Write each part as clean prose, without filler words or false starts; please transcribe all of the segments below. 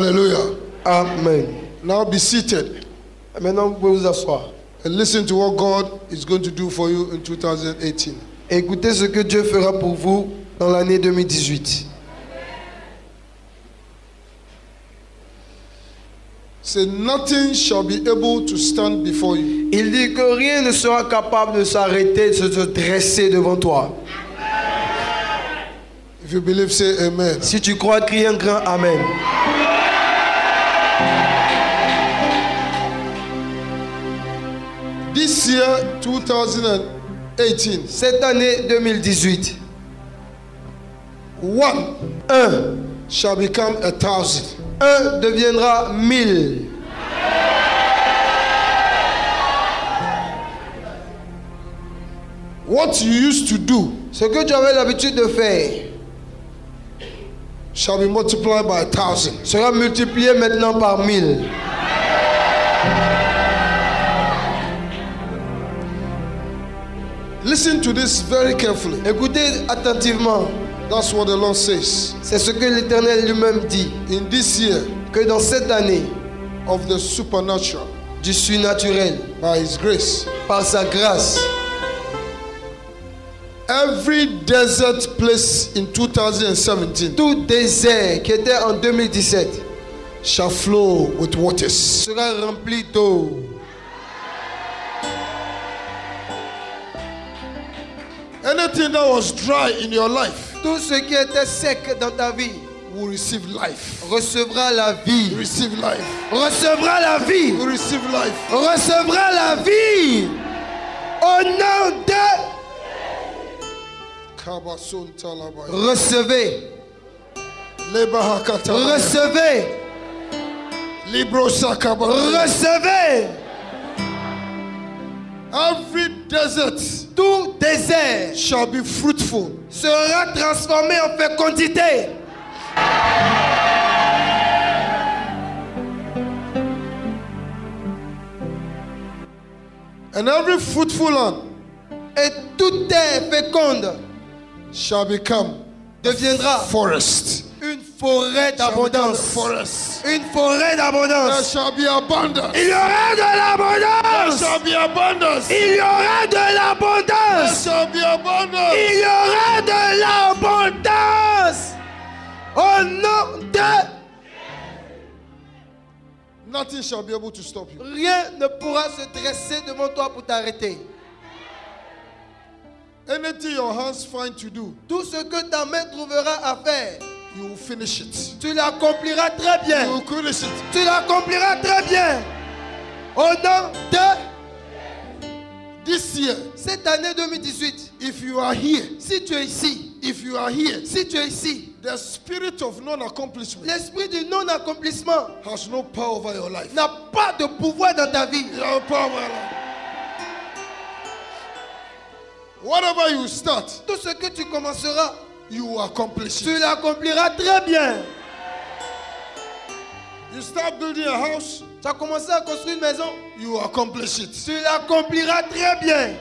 Hallelujah. Amen. Now be seated. Maintenant, vous pouvez vous asseoir. And listen to what God is going to do for you in 2018. Écoutez ce que Dieu fera pour vous dans l'année 2018. Say, nothing shall be able to stand before you. Il dit que rien ne sera capable de s'arrêter, de se dresser devant toi. If you believe, say amen. Si tu crois, crie un grand Amen. This year, 2018, Cette année 2018, one shall become 1,000. un deviendra 1000. What you used to do Ce que tu avais l'habitude de faire shall be multiplied by 1,000. sera multiplié maintenant par 1000. Listen to this very carefully. Écoutez attentivement. That's what the Lord says. C'est ce que l'Éternel lui-même dit. In this year Que dans cette année of the supernatural, du surnaturel, by His grace, par sa grâce, every desert place in 2017 tout désert qui était en 2017 shall flow with waters. sera rempli d'eau. Anything that was dry in your life Tout ce qui était sec dans ta vie will receive life. recevra la vie. Receive life. Recevra la vie. Will receive life. Recevra la vie. Au nom de... Kabasun talabaya. Recevez. Lebahakata. Recevez. Libro sakabaya. Recevez. Every desert Tout désert shall be fruitful. sera transformé en fécondité. And every fruitful land Et toute terre féconde shall become deviendra forest. une forêt Shall become a d'abondance. forest. Une forêt There d'abondance. shall be abundance. Il y aura de There l'abondance. shall be abundance. Il y aura de There l'abondance. shall be abundance. Il y aura de l'abondance. Au nom de... Nothing shall be able to stop you. Rien ne pourra se dresser devant toi pour t'arrêter. Anything your hands find to do, Tout ce que ta main trouvera à faire, you will finish it. tu l'accompliras très You bien. will finish it. Tu l'accompliras très bien. Au nom de... This year, Cette année 2018, if you are here, si tu es ici, if you are here, si tu es ici, the spirit of non-accomplishment l'esprit du non-accomplissement has no power over your life. n'a pas de pouvoir dans ta vie. You have power over your life. Whatever you start, Tout ce que tu commenceras, you will accomplish tu it. l'accompliras très bien. You start building a house, Tu as commencé à construire une maison, you will accomplish it. tu l'accompliras très bien.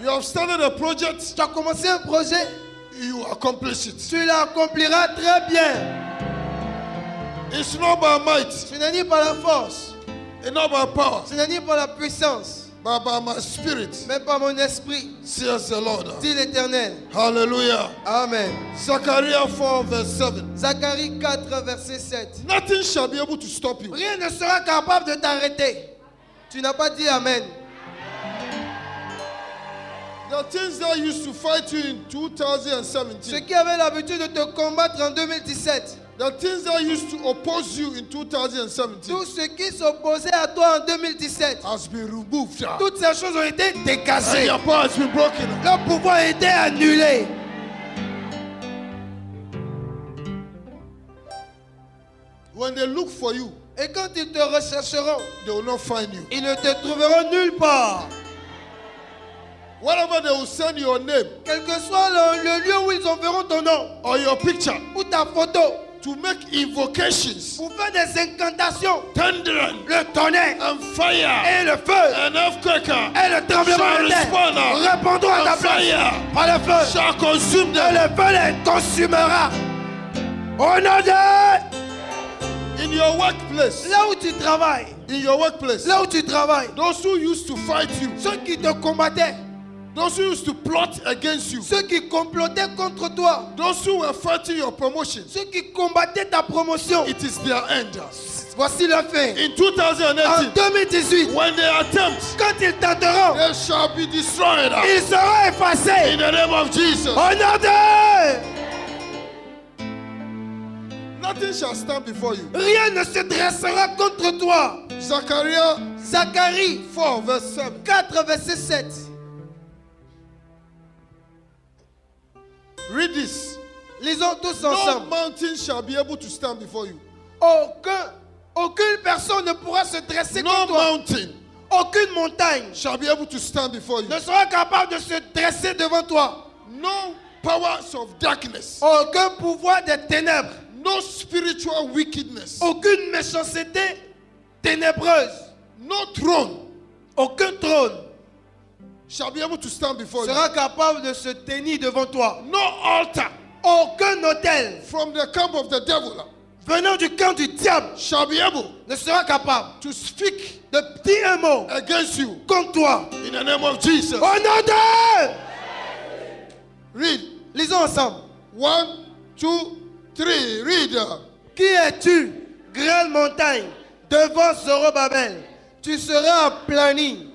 You have started a project, Tu as commencé un projet, you will accomplish it. tu l'accompliras très bien. It's not by might, Ce n'est ni par la force, it's not by power, ce n'est ni par la puissance, but by my spirit, mais par mon esprit, says the Lord. dit l'Éternel. Hallelujah. Amen. Zechariah 4 verse 7. Zacharie 4, verset 7. Nothing shall be able to stop you. Rien ne sera capable de t'arrêter. Tu n'as pas dit Amen. The things that used to fight you in Ceux 2017, qui avaient l'habitude de te combattre en 2017, the things that used to oppose you in 2017 tout ce qui s'opposait à toi en 2017, has been removed. toutes ces choses ont été And décassées. your power has been broken. Leur pouvoir a été annulé. When they look for you, Et quand ils te rechercheront, they will not find you. ils ne te trouveront nulle part. Wherever they will send your name Quel que soit le lieu où ils enverront ton nom or your picture ou ta photo, to make invocations, pour faire des incantations, thunder le tonnerre and fire et le feu and earthquake et le tremblement shall de terre respond répondront à ta and place fire par le feu. shall consume Et them. le feu les consumera. Au nom de... In your workplace. Là où tu travailles. In your workplace. Là où tu travailles. Those who used to fight you. Ceux qui te combattaient. Those who used to plot against you. Ceux qui complotaient contre toi. Those who were fighting your promotion. Ceux qui combattaient ta promotion. It is their end. Voici la fin. In 2018. En 2018. When they attempt. Quand ils tenteront. They shall be destroyed. Ils seront effacés. In the name of Jesus. Au nom de... Nothing shall stand before you. Rien ne se dressera contre toi. Zacharie 4 verse 7. 4 verset 7. Read this. Lisons tous No ensemble. mountain shall be able to stand before you. Aucune personne ne pourra se dresser No contre toi. mountain Aucune montagne shall be able to stand before you. ne sera capable de se dresser devant toi. No powers of darkness. Aucun pouvoir des ténèbres. No spiritual wickedness. Aucune méchanceté ténébreuse. No throne Aucun trône shall be able to stand before you. sera capable de se tenir devant toi. No altar Aucun autel from the camp of the devil venant du camp du diable shall be able ne sera capable to speak de dire un mot against you. contre toi. In the name of Jesus. Au nom de... Read. Lisons ensemble. 1, 2, 3. Read. Qui es-tu, grande montagne, devant Zorobabel? Tu seras aplani.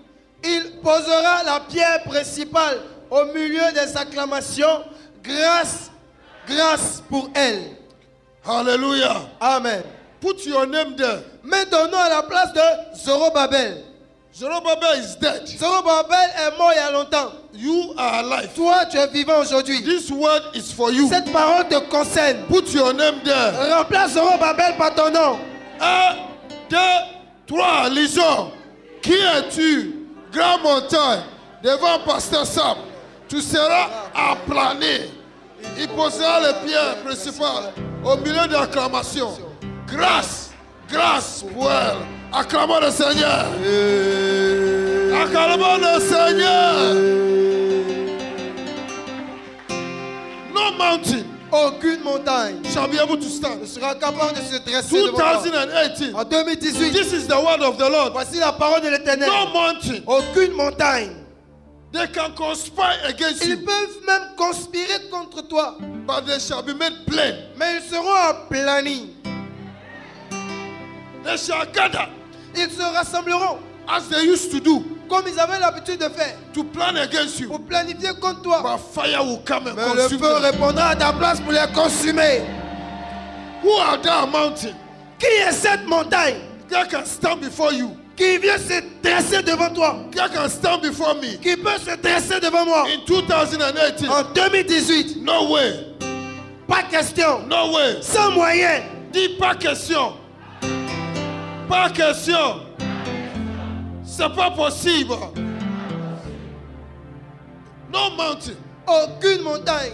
Il posera la pierre principale au milieu des acclamations. Grâce, grâce pour elle. Hallelujah. Amen. Put your name there. Mets ton nom à la place de Zorobabel. Zerubbabel is dead. Zorobabel est mort il y a longtemps. You are alive. Toi, tu es vivant aujourd'hui. This word is for you. Cette parole te concerne. Put your name there. Remplace Zorobabel par ton nom. 1, 2, 3. Lisons. Qui es-tu, grande montagne, devant Pasteur Sam? Tu seras aplané. Il posera les pierres principales au milieu de l'acclamation. Grâce, grâce pour elle. Acclamons le Seigneur. Acclamons le Seigneur. No mountain Aucune montagne shall be able to stand. ne sera capable de se dresser devant toi. 2018. En 2018, This is the word of the Lord. voici la parole de l'Éternel. No mountain. Aucune montagne. They can conspire against Ils you, peuvent même conspirer contre toi, but they shall be made plain. mais ils seront aplanis. They shall gather Ils se rassembleront as they used to do comme ils avaient l'habitude de faire to plan against you. pour planifier contre toi. But fire will come and Mais le consume feu them. répondra à ta place pour les consumer. Who are that mountain Qui est cette montagne that can stand before you? qui vient se dresser devant toi? That can stand before me? Qui peut se dresser devant moi? In 2018, En 2018, no way, pas question. no way. Sans moyen. Dis pas question. Pas question. C'est pas possible. No mountain Aucune montagne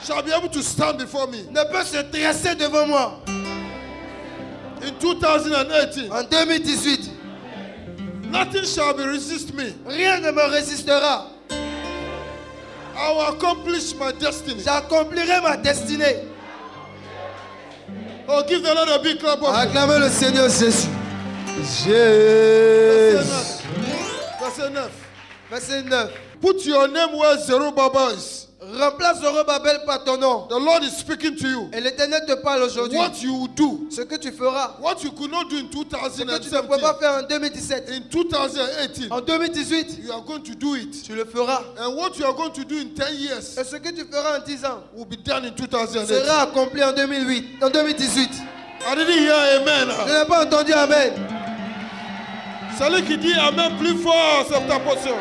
shall be able to stand before me. ne peut se dresser devant moi. In 2018, En 2018, nothing shall be resist me. rien ne me résistera. I will accomplish my destiny. J'accomplirai ma destinée. Oh, give the Lord a big clap of Acclamez le Seigneur Jésus. Verset Jésus. 9. Verset 9. Verset 9. Put your name where Zerubbabel is. Remplace Zorobabel par ton nom. The Lord is speaking to you. Et l'Éternel te parle aujourd'hui. What you will do, Ce que tu feras, what you could not do in ce que tu ne peux 2017, pas faire en 2017. in 2018, En 2018, you are going to do it. tu le feras. And what you are going to do in 10 years Et ce que tu feras en 10 ans will be done in 2018. sera accompli en 2008, en 2018. I didn't hear amen. Je n'ai pas entendu Amen. Celui qui dit amen plus fort, c'est ta portion.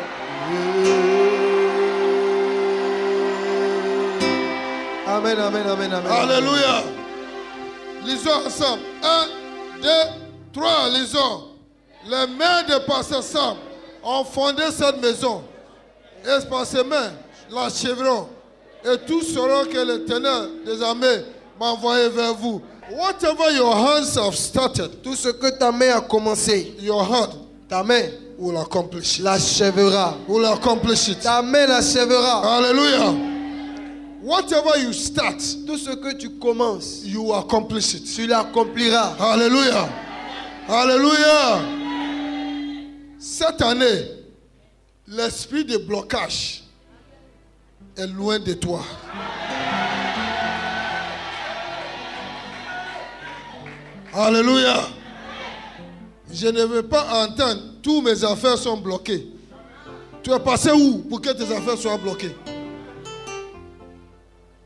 Amen, amen, amen, amen. Alléluia. Lisons ensemble. 1, 2, 3, lisons. Les mains de Pasteur Sam ont fondé cette maison. Et par ses mains l'achèveront. Et tous sauront que l'Éternel des armées m'a envoyé vers vous. Whatever your hands have started, Tout ce que ta main a commencé, your hand ta main will accomplish it. l'achèvera. Will accomplish it. Ta main l'achèvera. Hallelujah. Whatever you start, Tout ce que tu commences, you accomplish it. tu l'accompliras. Alléluia. Alléluia. Cette année, l'esprit de blocage est loin de toi. Alléluia. Je ne veux pas entendre tous mes affaires sont bloquées. Tu es passé où pour que tes affaires soient bloquées?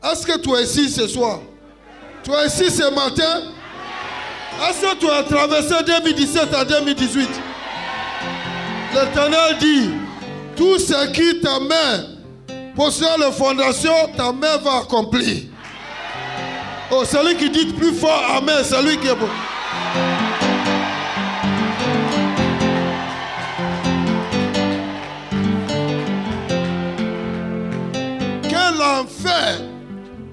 Est-ce que tu es ici ce soir? Tu es ici ce matin? Est-ce que tu as traversé 2017 à 2018? L'Éternel dit, tout ce qui ta main possède la fondation, ta main va accomplir. Oh, celui qui dit plus fort Amen, celui qui est bon. Quel enfer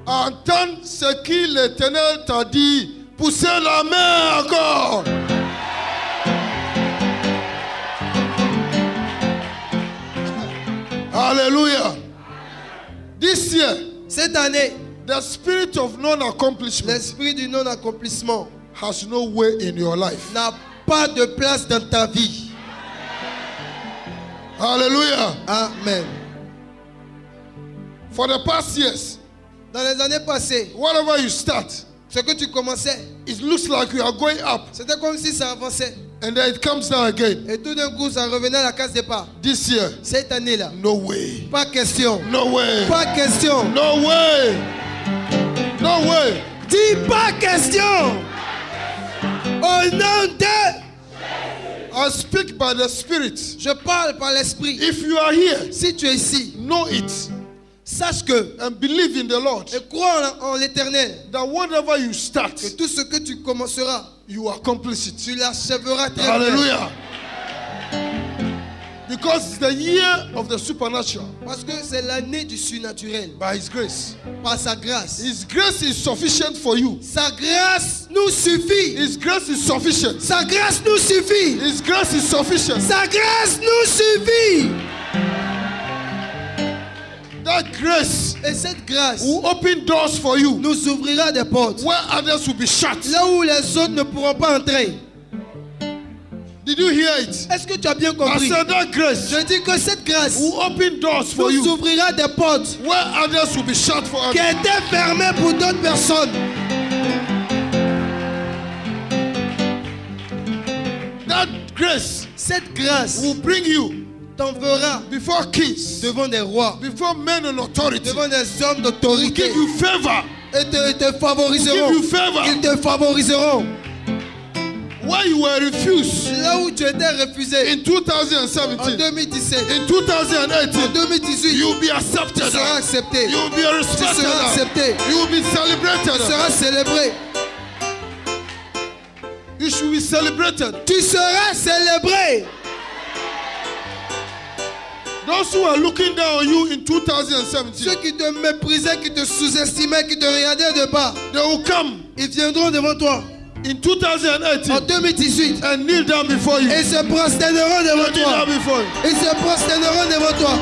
entendre ce que l'Éternel t'a dit. Poussez la main encore. Alléluia. This year, Cette année, the spirit of non-accomplishment l'esprit du non-accomplissement has no way in your life. n'a pas de place dans ta vie. Hallelujah. Amen. For the past years, Dans les années passées, whatever you start, ce que tu commençais, it looks like you are going up c'était comme si ça avançait. and then it comes down again. Et tout d'un coup, ça revenait à la case départ. This year, Cette année-là, no way. pas question. No way. Pas question. No way. No way. Dis pas question. Au nom de... I speak by the Spirit. Je parle par l'esprit. If you are here, Si tu es ici, know it sache que and believe in the Lord et crois en l'éternel. that whatever you Que start, tout ce que tu commenceras, you accomplish it. tu l'achèveras très bien. Hallelujah. Because it's the year of the supernatural Parce que c'est l'année du surnaturel. by His grace. Par sa grâce. His grace is sufficient for you. Sa grâce nous suffit. His grace is sufficient. Sa grâce nous suffit. His grace is sufficient. Sa grâce nous suffit. That grace Et cette grâce will open doors for you nous ouvrira des portes. where others will be shut. Là où les autres ne pourront pas entrer. Did you hear it? Est-ce que tu as bien I compris? said that grace Je dis que cette grâce will open doors for nous you ouvrira des portes where others will be shut for qui others. étaient fermées pour d'autres personnes. That grace Cette grâce will bring you t'enverra before kings, devant des rois, before men in authority, devant des hommes will d'autorité give you favor et te favoriseront. Give you favor. Ils te favoriseront. where you were refused Là où tu étais refusé in en 2017. 2017, In en 2018, 2018, you will be tu accepted. seras accepté. You will be Tu respected. seras accepté. You will be Tu celebrated. seras célébré. You should be celebrated. Tu seras célébré. Those who are looking down on you in Ceux 2017, qui te méprisaient, qui te sous-estimaient, qui te regardaient de bas, they will come ils viendront devant toi in en 2018 2018 and kneel down before you. et se prosterneront devant Kneel toi. down before you. Ils se prosterneront devant toi.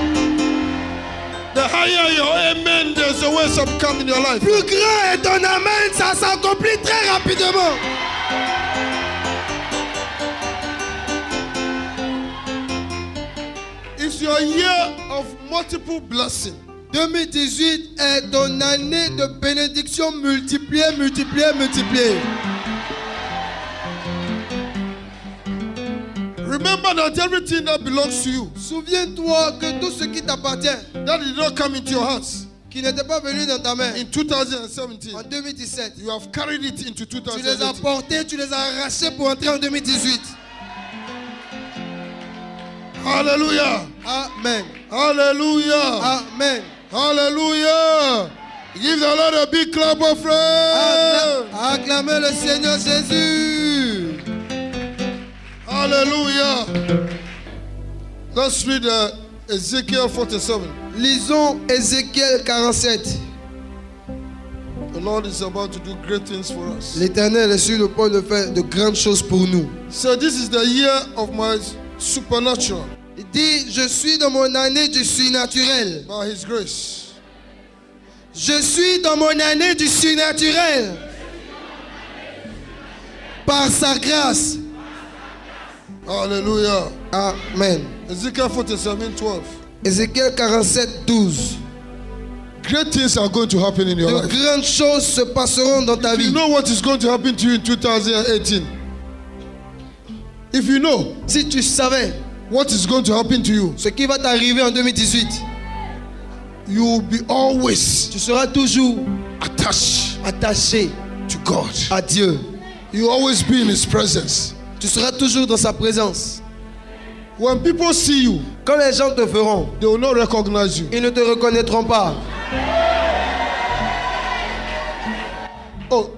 The higher your amen, there's a way some come in your life. Plus grand est ton amen, ça s'accomplit très rapidement. It's your year of multiple blessing. 2018 est ton année de bénédiction multipliée, multipliée, multipliée. Remember that everything that belongs to you, Souviens-toi que tout ce qui t'appartient, that did not come into your hands qui n'était pas venu dans ta main in 2017, en 2017, you have carried it into tu les as 2018. portés, tu les as arrachés pour entrer en 2018. Hallelujah. Amen. Hallelujah. Amen. Hallelujah. Give the Lord a big clap of praise. Acclamez le Seigneur Jésus. Hallelujah. Let's read Ezekiel 47. Lisons Ézéchiel 47. The Lord is about to do great things for us. L'Éternel est sur le point de faire de grandes choses pour nous. So this is the year of my supernatural Il dit, je suis dans mon année du surnaturel. by His grace. Je suis dans mon année du surnaturel. Par sa grâce. Alléluia. Amen. Ezekiel 47:12. Ézéchiel 47, 12. Great things are going to happen in your De life. grandes choses se passeront dans ta You vie. know what is going to happen to you in 2018. If you know Si tu savais what is going to happen to you, ce qui va t'arriver en 2018, you will be always tu seras toujours attached attaché to God. à Dieu. You will always be in His presence. Tu seras toujours dans sa présence. When people see you, Quand les gens te verront, they will not recognize you. ils ne te reconnaîtront pas. Oh,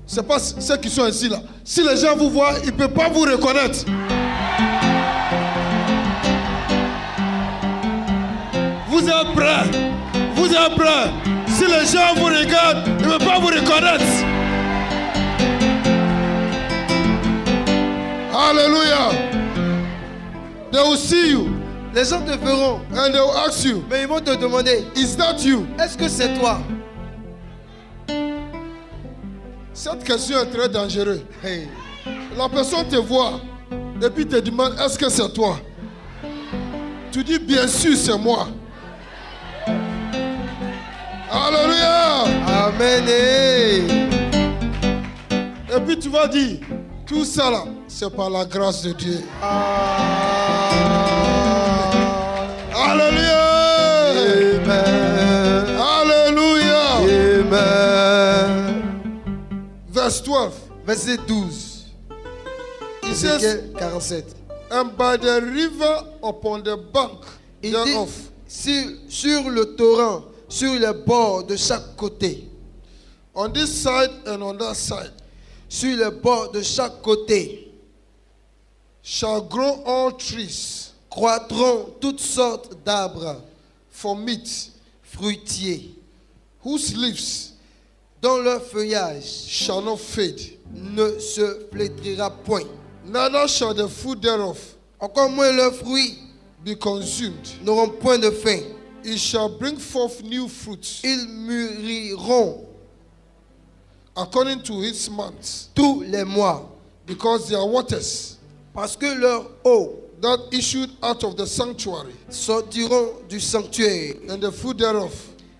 c'est pas ceux qui sont ici là. Si les gens vous voient, ils ne peuvent pas vous reconnaître. Vous êtes prêts? Vous êtes prêts? Si les gens vous regardent, ils ne peuvent pas vous reconnaître. Hallelujah. They will see you Les gens te verront, and they will ask you, mais ils vont te demander, is that you? est-ce que c'est toi? Cette question est très dangereuse. Hey. La personne te voit et puis te demande, est-ce que c'est toi? Tu dis, bien sûr, c'est moi. Alléluia. Amen. Hey. Et puis tu vas dire, tout ça là, c'est par la grâce de Dieu. Alléluia. Amen. Alléluia. Amen. Verse 12. Verset 12. It says, Ézéchiel 47. and by the river upon the bank Il dit, thereof, sur le torrent, sur les bords de chaque côté, on this side and on that side, sur les bords de chaque côté, shall grow all trees croîtront toutes sortes d'arbres for meat, fruitiers, whose leaves dont leur feuillage shall not fade, ne se flétrira point. neither shall the fruit thereof Encore moins leurs fruits be consumed. n'auront point de fin. It shall bring forth new fruits Ils mûriront according to its months, tous les mois, because their waters parce que leurs eaux that issued out of the sanctuary sortiront du sanctuaire. and the fruit thereof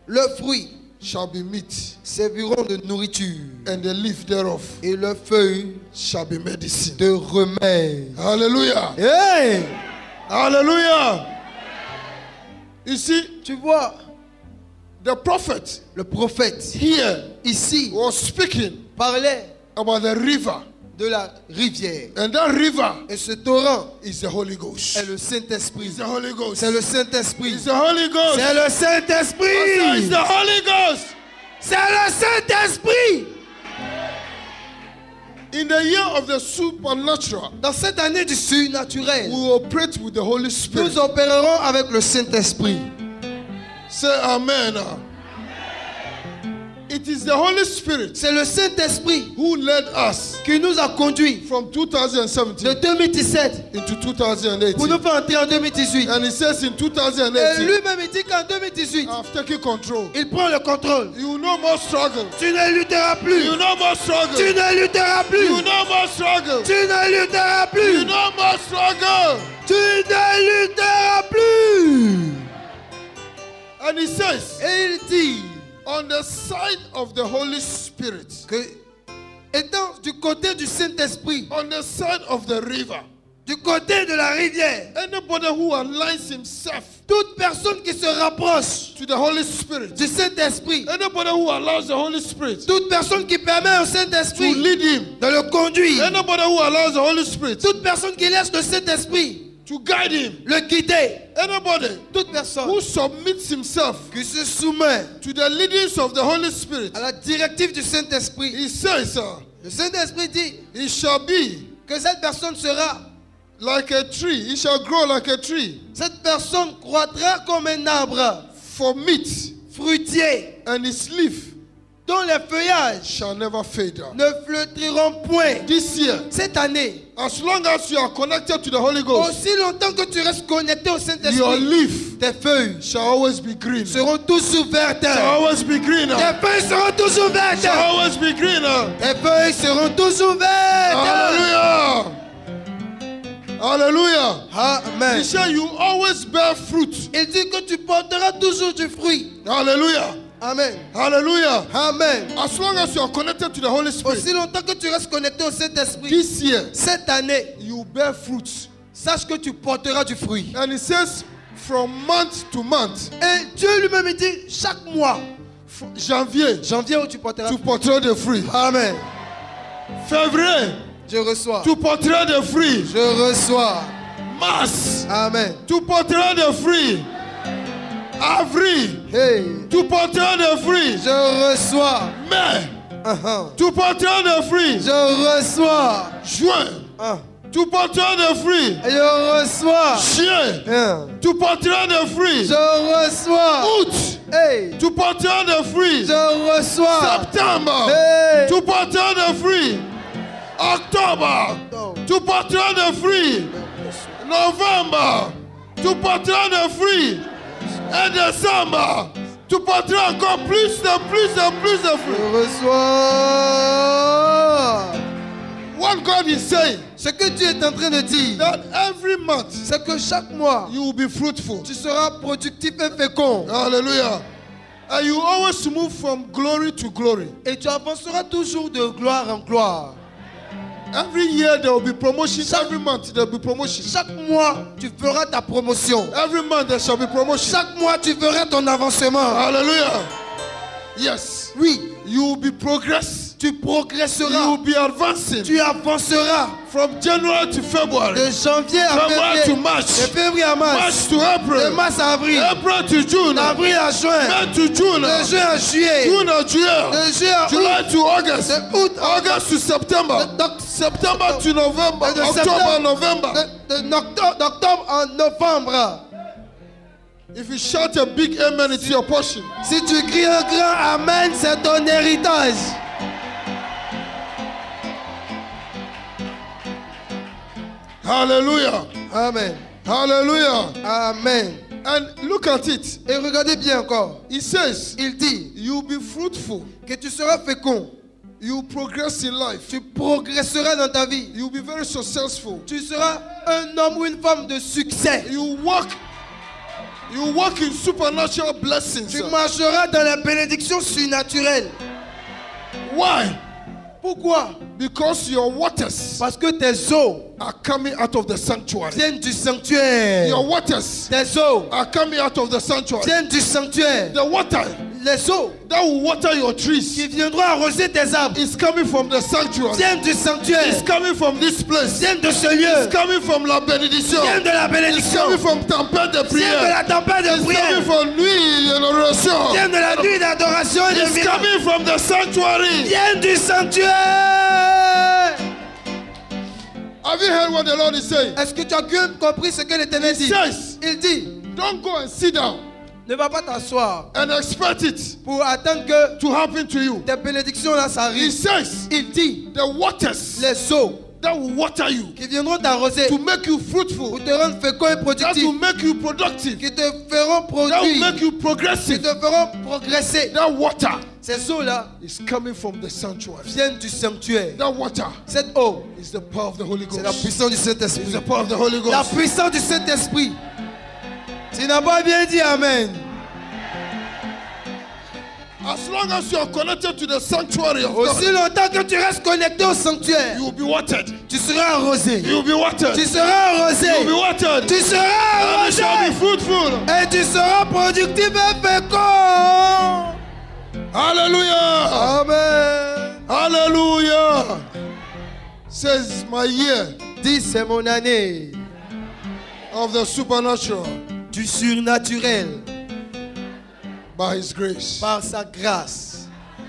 Leurs fruits shall be meat, serviront de nourriture and the leaf thereof et leurs feuilles shall be medicine. de remède. Hallelujah. Hey! Hallelujah. You see, Tu vois, the prophet le prophète here ici was speaking parlait about the river, de la rivière. and that river Et ce torrent is the Holy Ghost. est le Saint-Esprit. It's the Holy Ghost. C'est le Saint-Esprit. It's the Holy Ghost. C'est le I say it's Saint-Esprit. the Holy Ghost. C'est le Saint-Esprit. In the year of the supernatural, Dans cette année du surnaturel, we will operate with the Holy Spirit. nous opérerons avec le Saint-Esprit. Say amen. It is the Holy Spirit C'est le Saint-Esprit who led us qui nous a conduits from de 2017 2017 into pour 2018. nous faire entrer en 2018. And he says in Et 2018, lui-même il dit qu'en 2018, I've taken control. il prend le contrôle. You will no more struggle. Tu ne lutteras plus. You will no more struggle. Tu ne lutteras You plus. will no more struggle. Tu ne lutteras You will plus. no more struggle. Tu ne lutteras plus. And he says, Et il dit on the side of the Holy Spirit, que, étant du côté du Saint-Esprit, on the side of the river, du côté de la rivière, anybody who aligns himself toute personne qui se rapproche to the Holy Spirit, du Saint-Esprit, anybody who allows the Holy Spirit toute personne qui permet au to Saint-Esprit lead him, de le conduire, anybody who allows the Holy Spirit toute personne qui laisse le Saint-Esprit to guide him, le guider, anybody toute personne who submits himself qui se soumet to the leadings of the Holy Spirit, à la directive du Saint-Esprit, he says, le Saint-Esprit dit he shall be que cette personne sera, like a tree, he shall grow like a tree cette personne croîtra comme un arbre for meat, fruitier, and his leaf dont les feuillages shall never fade. ne flétriront point. This year, Cette année, as long as you are connected to the Holy Ghost, aussi longtemps que tu restes connecté au your Saint-Esprit, leaf tes feuilles shall always be green. seront toujours vertes. Shall always be green. Tes feuilles seront toujours vertes. Shall always be green. Tes feuilles seront toujours vertes. Hallelujah. Hallelujah. Amen. He said you always bear fruit. Il dit que tu porteras toujours du fruit. Hallelujah. Amen. Hallelujah. Amen. As long as you are connected to the Holy Spirit, Aussi longtemps que tu restes connecté au Saint-Esprit, this year cette année, you bear fruits. sache que tu porteras du fruit. And it says from month to month, Et Dieu lui-même dit chaque mois, janvier, janvier où tu porteras tu porteras des fruits. Amen. Février, Je reçois. tu porteras des fruits. Je reçois. Mars, Amen. tu porteras des fruits. Avril, Hey. tu porteras des fruits. Je reçois. Mai, Uh-huh. tu porteras des fruits. Je reçois. Juin, tu porteras des fruits. Je reçois. Juillet, tu porteras des fruits. Je reçois. Août, Hey. tu porteras des fruits. Je reçois. Septembre, Hey. tu porteras des fruits. Octobre, tu porteras des fruits. Novembre, tu porteras des fruits. Et décembre, tu porteras encore plus de fruits. Je reçois. What God is saying, Ce que Dieu est en train de dire, that every month c'est que chaque mois, you will be fruitful. tu seras productif et fécond. Hallelujah. And you always move from glory to glory. Et tu avanceras toujours de gloire en gloire. Every year there will be promotion. Every month there will be promotion. Chaque mois, tu feras ta promotion. Every month there shall be promotion. Chaque mois, tu feras ton avancement. Hallelujah. Yes. Oui, You will be progress. tu You progresseras. will be advancing Tu avanceras from January to February. de janvier à February to février. March. De février à March mars. to De April. mars à avril. April to June. D'avril à juin. May to June. De juin à juillet. June to July. De juillet à août. July to August. De août à August to September. September to November. De October, septembre- November. d'octobre en novembre. If you shout a big amen, it's your portion. Si tu cries un grand amen, c'est ton héritage. Hallelujah. Amen. Hallelujah. Amen. And look at it. Et regardez bien encore. It says, Il dit you'll be fruitful. que tu seras fécond. You progress in life. Tu progresseras dans ta vie. You'll be very successful. Tu seras un homme ou une femme de succès. You walk in supernatural blessings. Tu marcheras dans la bénédiction surnaturelle. Why? Pourquoi? Because your waters Parce que tes eaux are coming out of the sanctuary. viennent du sanctuaire. Your waters Tes eaux are coming out of the sanctuary. viennent du sanctuaire. The water Les eaux that will water your qui trees viendront arroser tes arbres is coming from the sanctuary. viennent du sanctuaire. It's coming from this place. Viennent de ce lieu. It's coming from la bénédiction. Viennent de la It's bénédiction. coming from tempête de Viennent de prière. la tempête de It's coming prière. from nuit d'adoration. Viennent de la nuit d'adoration et de It's miracle. coming from the sanctuary. Viennent du sanctuaire. Have you heard what the Lord is saying? Est-ce que tu as bien compris ce que l'Éternel dit? Says, Il dit, don't go and sit down ne va pas t'asseoir and expect it pour attendre que to happen to you. tes bénédictions là He s'arrivent. says, Il dit, the waters les eaux that will water you qui viendront t'arroser to make you fruitful, pour te rendre fécond et that productif, will make you productive, qui te feront that will produire, make you qui progressive. te feront progresser. That water Ces eaux-là is coming from the sanctuary. viennent du sanctuaire. That water Cette eau, is the power of the Holy c'est la Ghost. puissance du It's Saint-Esprit. the power of the Holy La Ghost. puissance du Saint-Esprit. Tu n'as pas bien dit Amen. As long as you are connected to the sanctuary of Aussi God, longtemps que tu restes connecté au sanctuaire, you will be watered. tu seras arrosé. You will be watered. Tu seras arrosé. You will be watered. Tu seras And you shall be arrosé. fruitful. Et tu seras productif et fécond. Hallelujah. Amen. Hallelujah. Says my year Dis, c'est mon année of the supernatural du surnaturel by His grace. par sa grâce.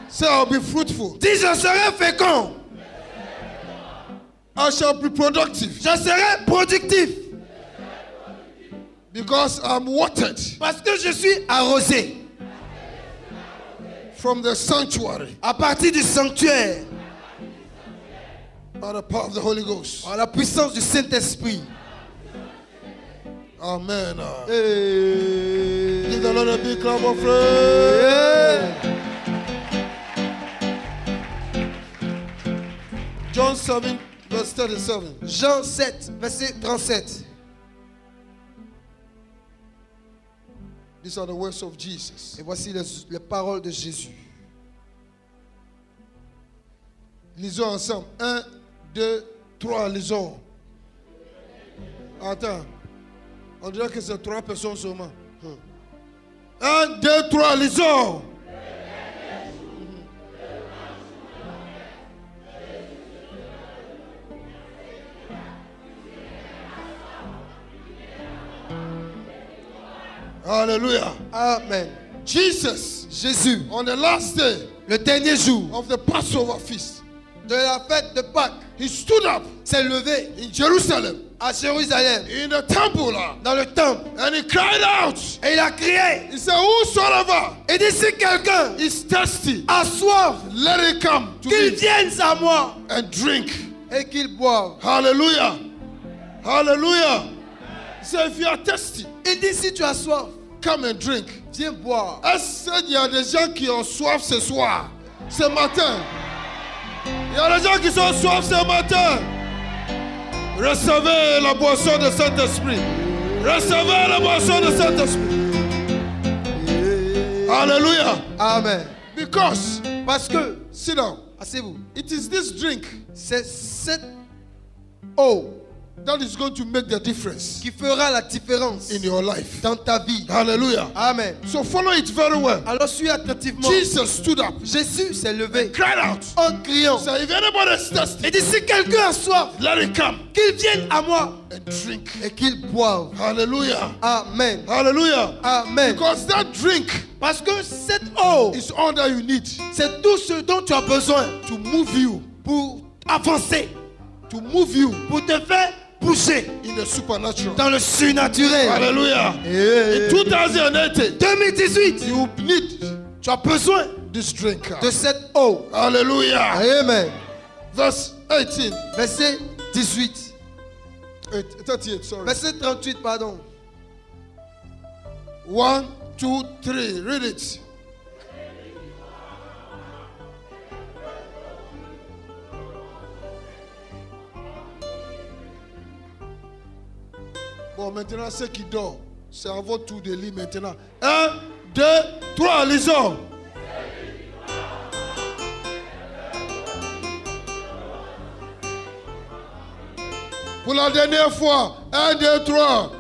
Say I'll be fruitful. Dis, je serai fécond. I shall be productive Je serai productif because I'm watered parce que je suis arrosé. from the sanctuary à partir du sanctuaire, by the power of the Holy Ghost. par la puissance du Saint-Esprit. Amen. Et... Give the Lord a big clap of praise. John 7, verse 37. Jean 7, verset 37. These are the words of Jesus. Et voici les paroles de Jésus. Lisons ensemble. 1, 2, 3, lisons. Attends. On dirait que c'est 3 personnes seulement. 1, 2, 3, lisons. Hallelujah. Amen. Jesus, Jésus, on the last day le dernier jour of the Passover feast, de la fête de Pâques, he stood up s'est levé in Jerusalem, à Jérusalem, in the temple, dans le temple, and he cried out. et il a crié. He said, whosoever Et dit, si quelqu'un is thirsty, a soif, let it come to qu'il me vienne à moi and drink. et qu'il boive. Hallelujah. Hallelujah. He said, if you are thirsty, Il dit, si tu as soif, come and drink. viens boire. Est-ce qu'il y a des gens qui ont soif ce soir, ce matin? Il y a des gens qui sont soif ce matin. Recevez la boisson de Saint-Esprit. Recevez la boisson de Saint-Esprit. Hallelujah. Amen. Because, Parce que, sit down. asseyez-vous, It is this drink c'est cette eau that is going to make the difference qui fera la différence in your life. dans ta vie. Hallelujah. Amen. So follow it very well. Alors suis attentivement. Jesus stood up, Jésus s'est levé cried out. en criant. So if anybody is thirsty, Et dit, si quelqu'un a soif, let it come qu'il vienne à moi and drink. et qu'il boive. Hallelujah. Amen. Hallelujah. Amen. Because that drink Parce que cette eau, is all that you need c'est tout ce dont tu as besoin to move you, pour avancer, to move you pour te faire bouger in the supernatural. dans le surnaturel. Hallelujah. Et In 2018, 2018, you need tu as besoin this drink. de cette eau. Hallelujah. Amen. Verse 18. Verset 18. 38, sorry. Verset 38, pardon. 1, 2, 3. Read it. Bon, maintenant, ceux qui dorment, c'est à votre tour de lire maintenant. 1, 2, 3, lisons. Pour la dernière fois. 1, 2, 3.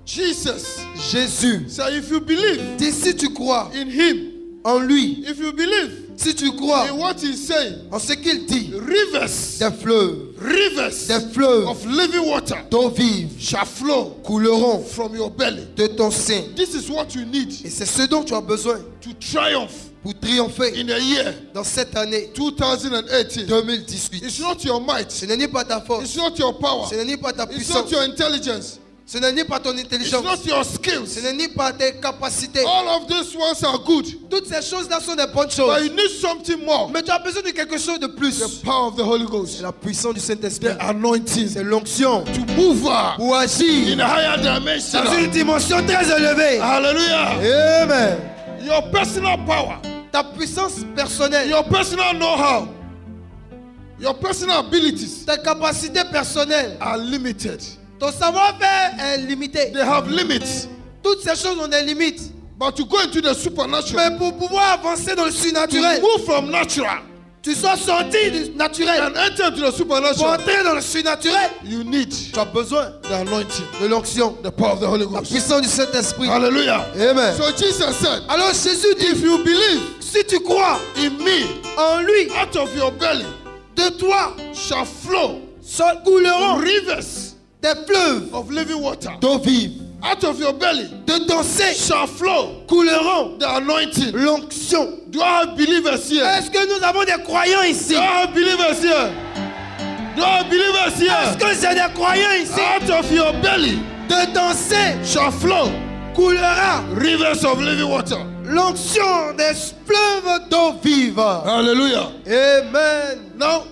Jesus. Jésus. So if you believe Dis, si tu crois in him, en lui, if you believe si tu crois in what he's saying, en ce qu'il dit, rivers des fleuves of living water d'eau vive shall flow couleront from your belly. de ton sein. This is what you need Et c'est ce dont tu as besoin to triumph pour triompher in a year dans cette année 2018. 2018. It's not your might, Ce n'est ni pas ta force, it's not your power, ce n'est ni pas ta it's puissance, not your intelligence, ce n'est ni pas ton it's intelligence, not your ce skills. n'est ni pas tes capacités. All of these ones are good, Toutes ces choses-là sont des bonnes but choses. you need something more. Mais tu as besoin de quelque chose de plus. The power of the Holy C'est Ghost, la puissance du Saint-Esprit. the anointing C'est l'onction to move pour agir in a higher dimension. dans une dimension très élevée. Hallelujah. Amen. Your personal power, Ta puissance personnelle, your personal know-how, your personal abilities ta capacité personnelle, are limited. ton savoir-faire est limité. They have limits. Toutes ces choses ont des limites. But to go into the supernatural, Mais pour pouvoir avancer dans le to surnaturel, move from natural tu sois sorti du naturel and enter into the pour supernatural, entrer dans le surnaturel. you need Tu as besoin the anointing, de l'onction, the power of the Holy la Ghost. puissance du Saint-Esprit. Hallelujah. Amen. So Jesus said, Alors Jésus dit, if you believe si tu crois in me, en lui, out of your belly de toi shall flow couleront rivers des fleuves of living water. d'eau vive. Out of your belly De ton sein shall flow couleront the anointing. l'onction. Do I have believers here? Est-ce que nous avons des croyants ici? Do I have believers here? There are believers here. Est-ce que c'est des croyants ici? Out of your belly De ton sein shall flow coulera rivers of living water. l'onction des fleuves d'eau vive. Hallelujah. Amen. Now,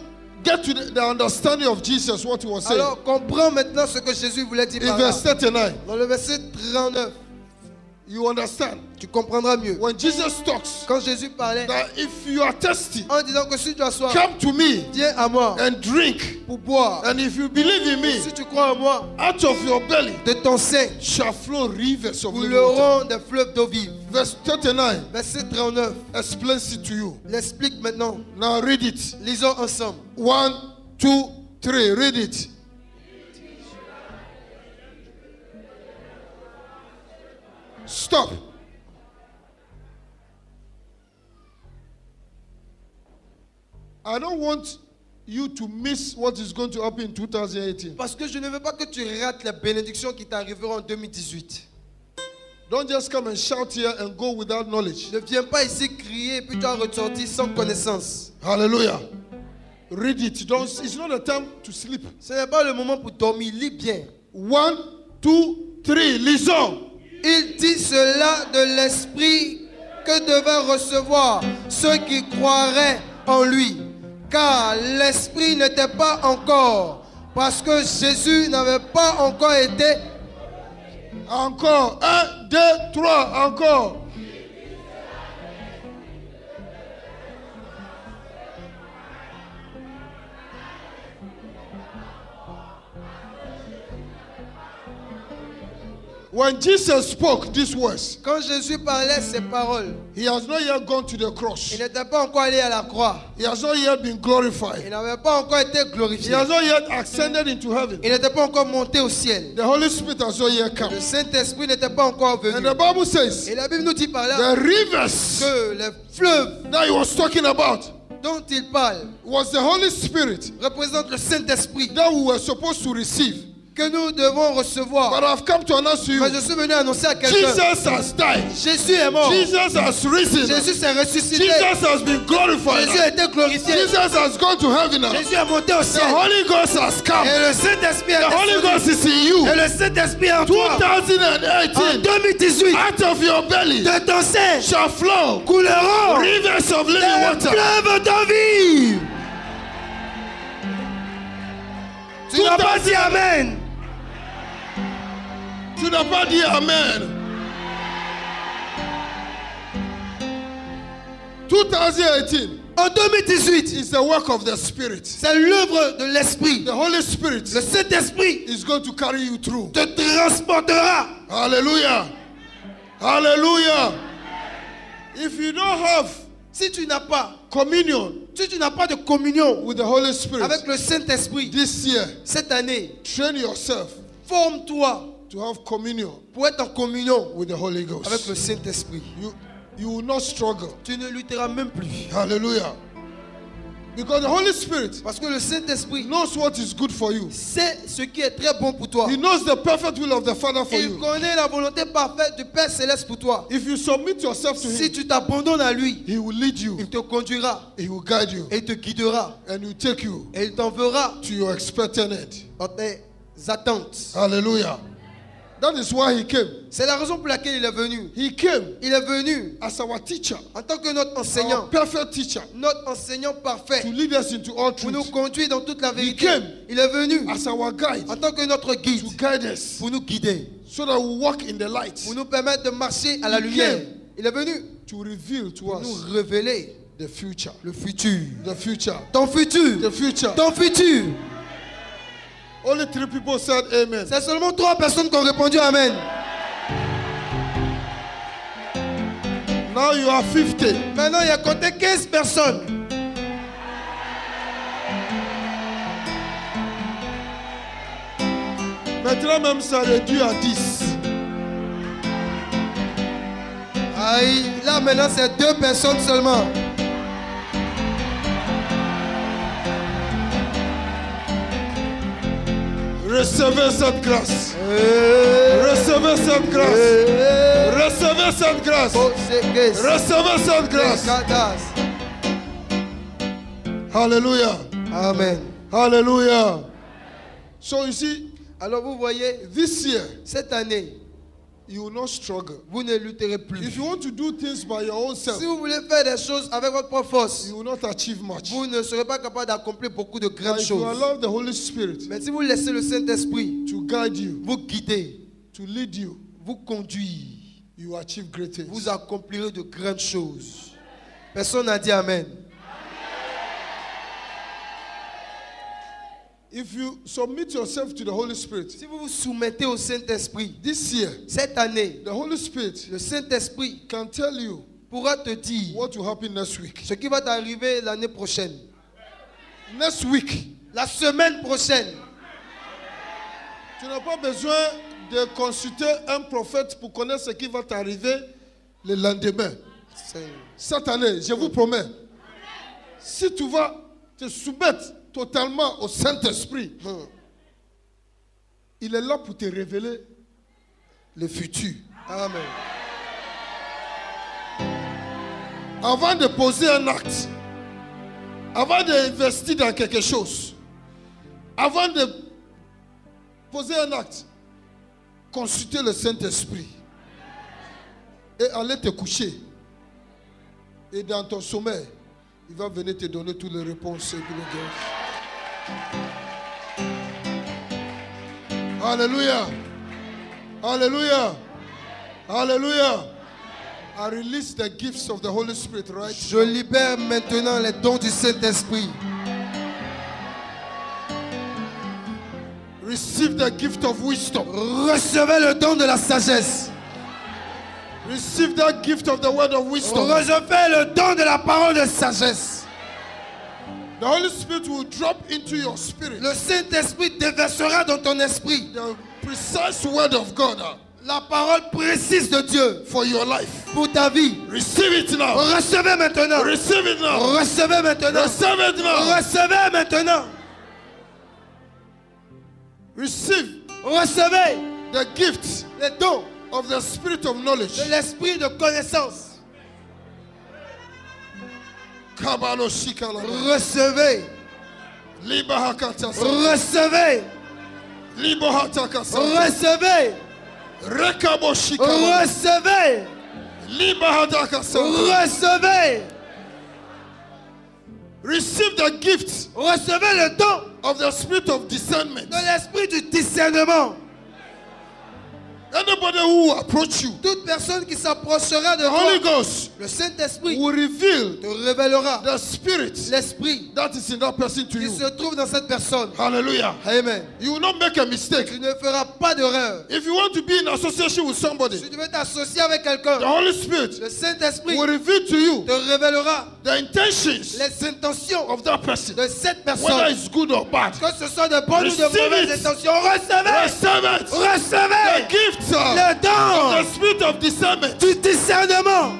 get to the understanding of Jesus, what he was saying. Alors, comprends maintenant ce que Jésus voulait dire In par là. verse 39, Dans le verset 39, you understand. tu comprendras mieux. When Jesus talks, Quand Jésus parlait, that if you are thirsty, en disant que si tu as soif, come to me viens à moi and drink. pour boire. And if you believe in me, Si tu crois en moi, out of your belly de ton sein shall flow rivers of living water. couleront des fleuves d'eau vive. Verse 39 Verset 39, explains it to you. l'explique maintenant. Now read it. Lisons ensemble. 1, 2, 3. Read it. Stop. I don't want you to miss what is going to happen in 2018. Parce que je ne veux pas que tu rates les bénédictions qui t'arriveront en 2018. Don't just come and shout here and go without knowledge. Ne viens pas ici crier et puis tu vas ressortir sans connaissance. Hallelujah. Read it. It's not a time to sleep. Ce n'est pas le moment pour dormir. Lis bien. 1, 2, 3. Lisons. Il dit cela de l'esprit que devaient recevoir ceux qui croiraient en lui. Car l'esprit n'était pas encore, parce que Jésus n'avait pas encore été. Encore. 1, 2, 3. Encore. When Jesus spoke these words, Quand Jésus parlait ces paroles, he has not yet gone to the il cross. n'était pas encore allé à la croix. He has not yet been Il glorified. n'avait pas encore été He glorifié. has not yet ascended into heaven. Il n'était pas encore monté au ciel. The Holy Spirit has not yet come. Le Saint-Esprit n'était pas encore And venu. the Bible says Et la Bible nous dit par là the rivers que les fleuves that he was talking about dont il parle was the Holy Spirit représentent le Saint-Esprit that we were supposed to receive. que nous devons recevoir. But I've come to announce to you, Mais je suis venu annoncer à quelqu'un. Jesus has died. Jésus est mort. Jesus has risen. Jésus s'est ressuscité. Jesus has been glorified. Jésus a été glorifié. Jesus has gone to heaven now. Jésus est monté au The ciel. Holy Ghost has come. Et le Saint-Esprit est The Holy descendu. Ghost is in you. Et le Saint-Esprit est en toi. En 2018, 2018, out of your belly de ton sein shall flow couleront rivers of living des water. fleuves d'eau vive. Tu n'as pas dit Amen. Tu n'as pas dit Amen. 2018 En 2018, is the work of the Spirit. c'est l'œuvre de l'Esprit. The Holy Spirit Le Saint-Esprit is going to carry you through. te transportera. Hallelujah. Hallelujah. If you don't have Si tu n'as pas, communion si tu n'as pas de communion with the Holy Spirit avec le Saint-Esprit this year, cette année, train yourself forme-toi to have communion pour être en communion with the Holy avec Ghost. le Saint-Esprit. You will not struggle. Tu ne lutteras même plus. Hallelujah. Because the Holy Spirit Parce que le Saint-Esprit knows what is good for you. sait ce qui est très bon pour toi. He knows the perfect will of the Father for Il you. connaît la volonté parfaite du Père Céleste pour toi. If you submit yourself to Si Him, tu t'abandonnes à lui, He will lead you. il te conduira He will guide you. et il te guidera And He will take you et il t'enverra to your expected end. dans tes attentes. Hallelujah. That is why He came. C'est la raison pour laquelle il est venu. He came Il est venu as our teacher, en tant que notre our enseignant, perfect teacher, notre enseignant parfait, to lead us into all pour nous truth. conduire dans toute la vérité. came Il est venu As our guide, en tant que notre guide to guide us, pour nous guider, so that we walk in the light, pour nous permettre de marcher à la He lumière. came Il est venu to reveal to pour nous us révéler the future. le futur. The future. Ton futur. The future. Ton futur. Only 3 people said amen. C'est seulement 3 personnes qui ont répondu Amen. Now you are 50. Maintenant, il y a compté 15 personnes. Maintenant même ça réduit à 10. Aïe, là maintenant, c'est 2 personnes seulement. Recevez cette grâce. Recevez cette grâce. Recevez cette grâce. Recevez cette grâce. Hallelujah. Amen. Hallelujah. So you see, Alors vous voyez, this year, cette année, you will not struggle. vous ne lutterez plus. If you want to do things by your own self, Si vous voulez faire des choses avec votre propre force, you will not achieve much. vous ne serez pas capable d'accomplir beaucoup de But grandes if you choses. allow the Holy Spirit Mais si vous laissez le Saint-Esprit to guide you, vous guider, to lead you, vous conduire, you will achieve great things. vous accomplirez de grandes choses. Personne n'a dit Amen. If you submit yourself to the Holy Spirit, Si vous vous soumettez au Saint-Esprit, this year, cette année, the Holy Spirit le Saint-Esprit can tell you pourra te dire what will happen next week. ce qui va t'arriver l'année prochaine. Next week, La semaine prochaine. tu n'as pas besoin de consulter un prophète pour connaître ce qui va t'arriver le lendemain. Cette année, je vous promets, si tu vas te soumettre totalement au Saint-Esprit, il est là pour te révéler le futur. Amen. Avant de poser un acte, avant d'investir dans quelque chose, avant de poser un acte, consultez le Saint-Esprit et allez te coucher. Et dans ton sommeil, il va venir te donner toutes les réponses et toutes les grâces. Alléluia. Alléluia. Alléluia. I release the gifts of the Holy Spirit right Je libère maintenant les dons du Saint-Esprit. Receive the gift of wisdom. Recevez le don de la sagesse. Receive that gift of the word of wisdom. Recevez le don de la parole de sagesse. The Holy Spirit will drop into your spirit Le Saint-Esprit déversera dans ton esprit the precise word of God la parole précise de Dieu for your life. pour ta vie. Receive it now. Recevez maintenant. Receive it now. Recevez maintenant. Receive it now. Recevez maintenant. Receive Recevez the gift les dons of the spirit of knowledge. de l'esprit de connaissance. Kabalo shikala. Recevez. Libahakata. Recevez. Libahatakasa. Recevez. Rekabo shikala. Recevez. Libahatakasa. Recevez. Receive the gift Recevez le don of the spirit of discernment. de l'esprit du discernement. Anybody who will approach you, Toute personne qui s'approchera de the Holy toi, Ghost le Saint-Esprit will reveal te révélera the spirit l'esprit that is in that person to qui you. se trouve dans cette personne. Hallelujah. Amen. You will not make a mistake. Tu ne feras pas d'erreur. If you want to be in association with somebody, Si tu veux t'associer avec quelqu'un, the Holy Spirit le Saint-Esprit will reveal to you te révélera the intentions les intentions of that person, de cette whether personne. it's good or bad. Que ce soit de bonnes ou de Receive mauvaises it. intentions, recevez. Receive it. The Recevez gift le of don the spirit of discernment du discernement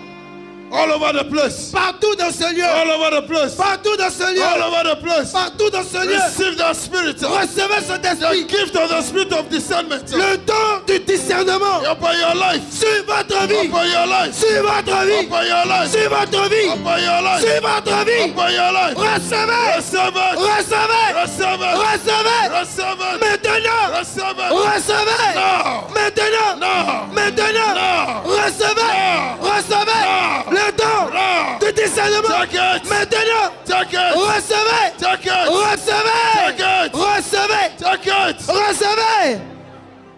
all over the place. partout dans ce lieu. All over the place. Partout dans ce All lieu. over the place. Partout dans ce lieu. Receive that spirit. Recevez cet The esprit. gift of the spirit of discernment Le don du discernement upon your life. sur votre vie. Upon your life. Sur votre vie. Upon your life. Sur votre vie. Upon your life. Sur votre vie. Upon your life. Recevez. Receive it. Recevez. Receive it. Recevez. Receive it. Maintenant. Receive it. Recevez. Now. Maintenant. Now. Maintenant. Now. Recevez. Now. Recevez. Now. Le don Now. du discernement. Take it. Maintenant. Take it. Recevez. Take it. Recevez. Take it. Recevez. Take it. Recevez.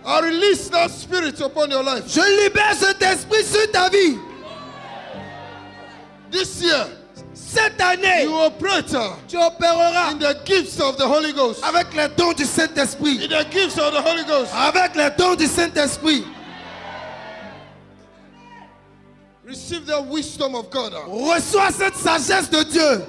I release that spirit upon your life. Je libère cet esprit sur ta vie. This year, Cette année, you operate tu opéreras in the gifts of the Holy Ghost. avec les dons du Saint-Esprit. In the gifts of the Holy Ghost. Avec les dons du Saint-Esprit. Receive the wisdom of God. Reçois cette sagesse de Dieu.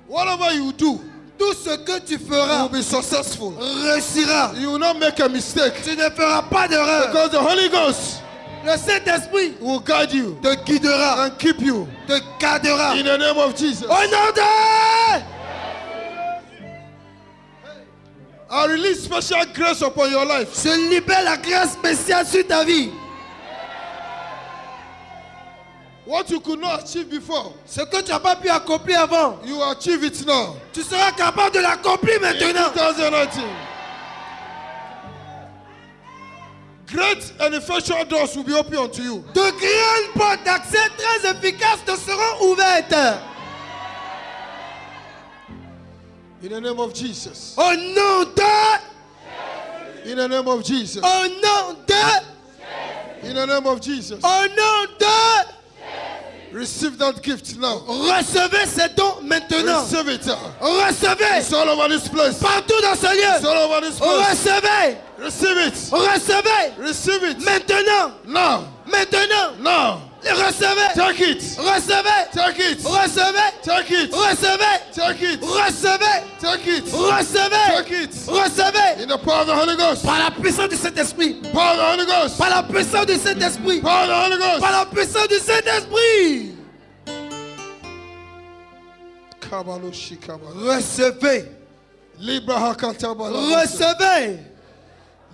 Whatever you do, Tout ce que tu you feras will be successful. réussira. You will not make a mistake. Tu ne feras pas d'erreur. Because the Holy Ghost Le Saint-Esprit will guide you te guidera, and keep you. te gardera. In the name of Jesus. Au nom de... I release special grace upon your life. Je libère la grâce spéciale sur ta vie. What you could not achieve before, Ce que tu n'as pas pu accomplir avant, you achieve it now. tu seras capable de l'accomplir In maintenant. 2019. Great and effectual doors will be open unto you. De grandes portes d'accès très efficaces te seront ouvertes. In the name of Jesus. Au nom de... In the name of Jesus. Au nom de... In the name of Jesus. Au nom de... Receive that gift now. Recevez ces dons maintenant. Receive it. Recevez It's all over this place. partout dans ce It's lieu. all over this place. Recevez. Receive it. Recevez. Receive it. Maintenant. Now. Maintenant. Now. Recevez. Take it. Recevez. Take it. Recevez. Take it. Recevez. Take it. Recevez. Take it. Recevez. Take it. Recevez. In the power of the Holy Ghost. Par la puissance du Saint-Esprit. Power of the Holy Ghost. Par la puissance du Saint-Esprit. Power of the Holy Ghost. Par la puissance du Saint-Esprit. Kabalo shikaba. Recevez. Libra hakataba. Recevez.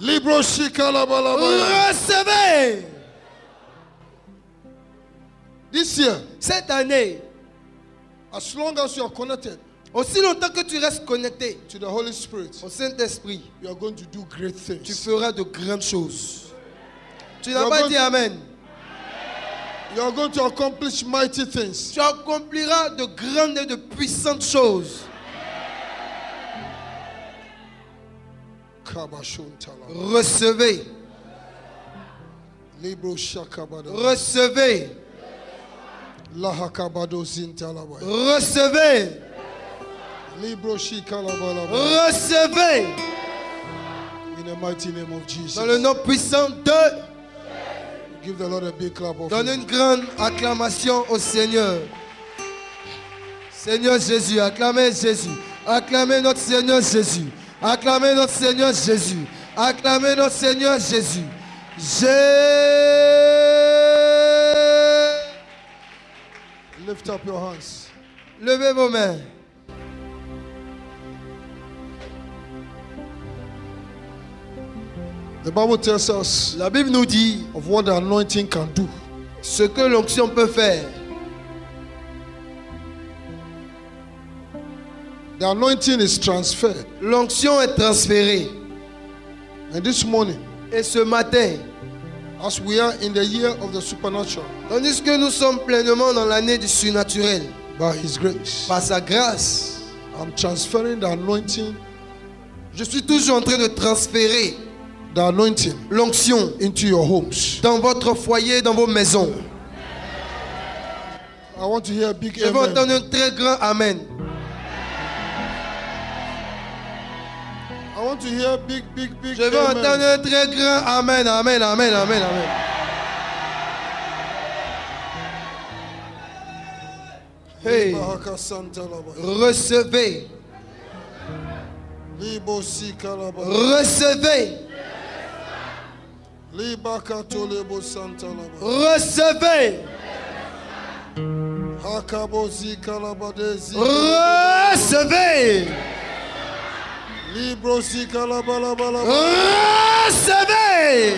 Libro shikalaba. Recevez. This year, Cette année, as long as you are connected aussi longtemps que tu restes connecté to the Holy Spirit, au Saint-Esprit, you are going to do great tu things. feras de grandes choses. Tu n'as You're pas going- dit Amen. You are going to accomplish mighty things. Tu accompliras de grandes et de puissantes choses. Kabashuntala. Recevez. Libro shakabada. Recevez. Lahakabado zintalaba. Recevez. Libro shikalaba. Recevez. In the mighty name of Jesus. Dans le nom puissant de... Give the Lord a big clap of Donne hands. une grande acclamation au Seigneur. Seigneur Jésus, acclamez Jésus. Acclamez notre Seigneur Jésus. Acclamez notre Seigneur Jésus. Acclamez notre Seigneur Jésus. Lift up your hands. Levez vos mains. The Bible tells us La Bible nous dit of what the anointing can do. ce que l'onction peut faire. The anointing is transferred. L'onction est transférée. And this morning, Et ce matin, as we are in the year of the supernatural, tandis que nous sommes pleinement dans l'année du surnaturel, by His grace, par sa grâce, I'm transferring the anointing je suis toujours en train de transférer the anointing l'onction into your homes. dans votre foyer, dans vos maisons. I want to hear a big Je veux amen. entendre un très grand Amen. I want to hear big Je veux entendre amen. un très grand Amen, Amen, Amen, Amen, Amen. Hey, Bahaka Santa Laba. recevez, Libo Sika Laba. recevez, Libaka Tolebo Santa Laba. recevez, Hakabo Zika Laba de Zika. recevez, Libro Sika Laba Laba Laba. recevez,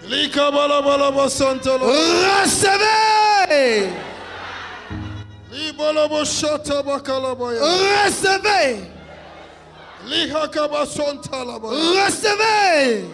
Lika Laba Laba Santa Laba. recevez, Libo Labo Shata Bakalabaya. recevez, Lihakaba Santa Laba. recevez.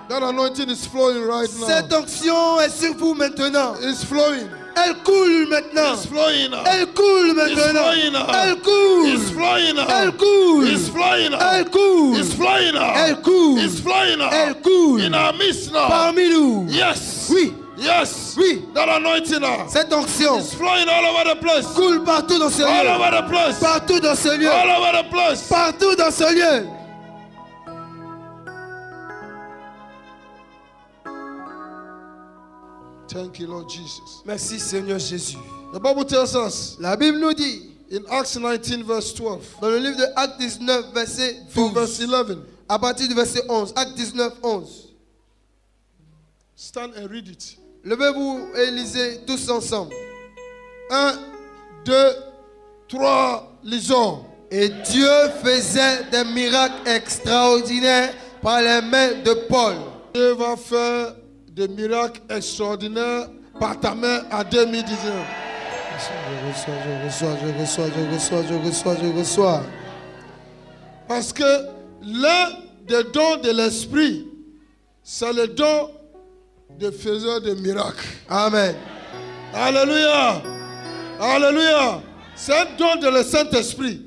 That anointing is flowing right Cette now. onction est sur vous maintenant. It's flowing. Elle coule maintenant. It's flowing now. Elle coule It's maintenant. flowing now. Elle coule. It's flowing now. Elle coule. It's flowing now. Elle coule. It's flowing now. Elle coule. It's flowing now. Elle coule. In our midst now. Parmi nous. Yes. Oui. Yes. Oui. That anointing now. Cette onction It's flowing all over the place. coule partout dans ce All lieu. over the place. Partout dans ce lieu. All over the place. Partout dans ce lieu. Thank you, Lord Jesus. Merci Seigneur Jésus. The Bible tells us La Bible nous dit in Acts 19, verse 12, dans le livre de Actes 19, verset from 12, verse 11. à partir du verset 11, Actes 19, 11. Stand and read it. Levez-vous et lisez tous ensemble. 1, 2, 3, lisons. Et Dieu faisait des miracles extraordinaires par les mains de Paul. Dieu va faire de miracles extraordinaires par ta main en 2019. Je reçois. Parce que l'un des dons de l'esprit, c'est le don de faiseur de miracles. Amen. Alléluia. Alléluia. C'est un don de le Saint-Esprit.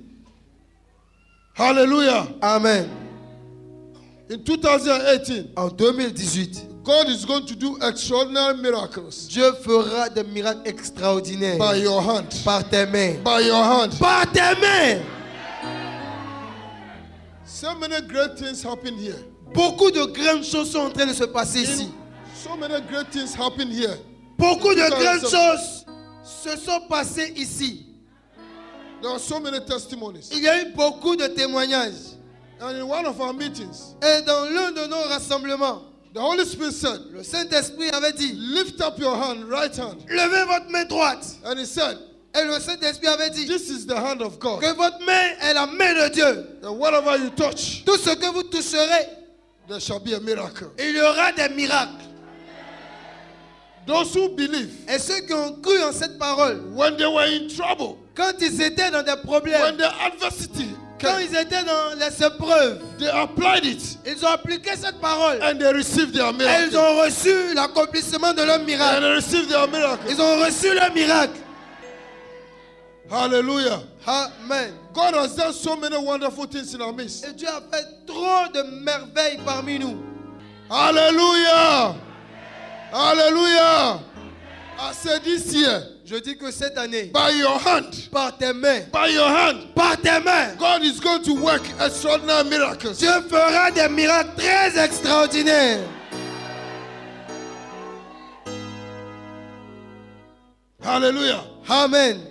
Alléluia. Amen. In 2018, En 2018, God is going to do extraordinary miracles Dieu fera des miracles extraordinaires by your hand. par tes mains. By your hand. Par tes mains. So many great things happen here. Beaucoup de grandes choses sont en train de se passer ici. So many great things happen here. Beaucoup de grandes choses se sont passées ici. There are so many testimonies. Il y a eu beaucoup de témoignages. And in one of our meetings, Et dans l'un de nos rassemblements, the Holy Spirit said, le Saint-Esprit avait dit, lift up your hand, right hand. levez votre main droite. And he said, Et le Saint-Esprit avait dit, this is the hand of God. que votre main est la main de Dieu. And whatever you touch, Tout ce que vous toucherez, there shall be a miracle. il y aura des miracles. Those who believe, Et ceux qui ont cru en cette parole, when they were in trouble, quand ils étaient dans des when problèmes, the adversity quand came, ils étaient dans les épreuves, they applied it ils ont appliqué cette parole. and they received their Et miracle. ils ont reçu l'accomplissement de leur And miracle. they received their miracle. Ils ont reçu leur miracle. Hallelujah. Amen. God has done so many wonderful things in our midst. Et Dieu a fait trop de merveilles parmi nous. Hallelujah. Hallelujah. I said this year, Je dis que cette année, by your hand, par tes mains, by your hand, par tes mains, God is going to work extraordinary miracles. Dieu fera des miracles très extraordinaires. Hallelujah. Amen.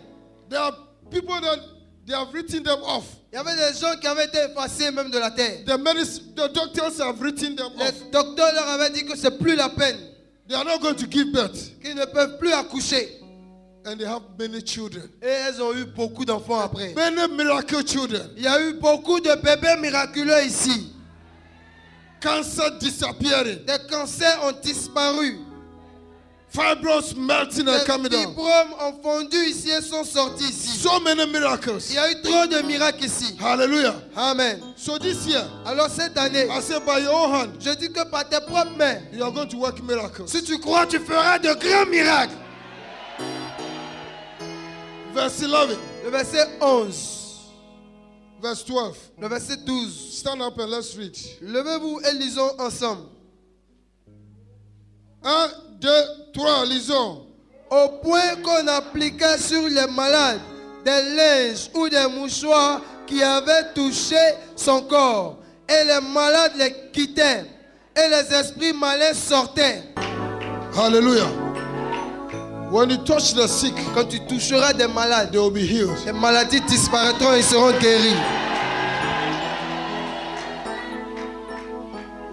There are people that they have written them off. Il y avait des gens qui avaient été effacés même de la terre. The doctors have written them Les off. docteurs leur avaient dit que c'est plus la peine, They are not going to give birth. qu'ils ne peuvent plus accoucher. And they have many children. Et elles ont eu beaucoup d'enfants après. Many miracle children. Il y a eu beaucoup de bébés miraculeux ici. Cancer disappearing. Des cancers ont disparu. Fibroids melting and Les coming down. fibromes ont fondu ici et sont sortis ici. So many miracles. Il y a eu trop de miracles ici. Hallelujah. Amen. So this year, Alors cette année, I say by your own hand, je dis que par tes propres mains, you are going to work miracles. si tu crois, tu feras de grands miracles. Verse 11, Le verset 11, verse 12. le verset 12. Stand up and let's read. Levez-vous et lisons ensemble. 1, 2, 3, lisons. Au point qu'on appliqua sur les malades des linges ou des mouchoirs qui avaient touché son corps. Et les malades les quittaient. Et les esprits malins sortaient. Hallelujah. When you touch the sick, Quand tu toucheras des malades, they will be healed. les maladies disparaîtront et seront guéries.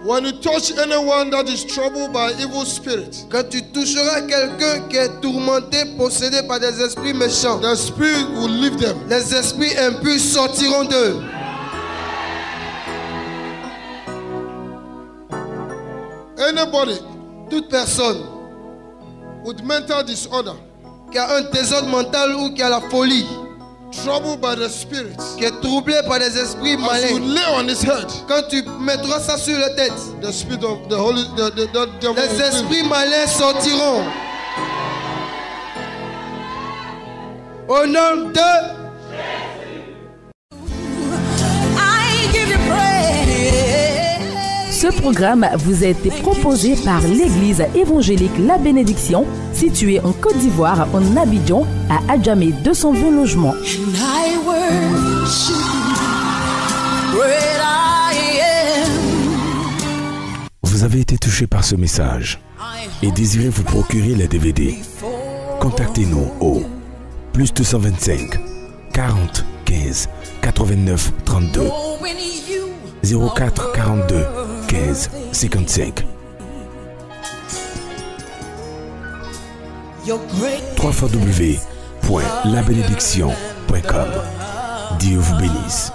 When you touch anyone that is troubled by evil spirits, Quand tu toucheras quelqu'un qui est tourmenté, possédé par des esprits méchants, the spirit will leave them. les esprits impurs sortiront d'eux. Anybody Toute personne with mental disorder, qui a un désordre mental ou qui a la folie, troubled by the spirits, qui est troublé par des esprits as you malins, lay on his head, quand tu mettras ça sur la tête, the spirit of the holy, the devil will les leave. esprits malins sortiront. Au nom de I give you praise. Ce programme vous a été proposé par l'Église évangélique La Bénédiction, située en Côte d'Ivoire, en Abidjan, à Adjamé 220 logements. And I worship you, great I am. Vous avez été touché par ce message et désirez vous procurer les DVD. Contactez-nous au plus 225 40 15 89 32 When you 04 42 15 55 you're great. www.labénédiction.com. Dieu vous bénisse.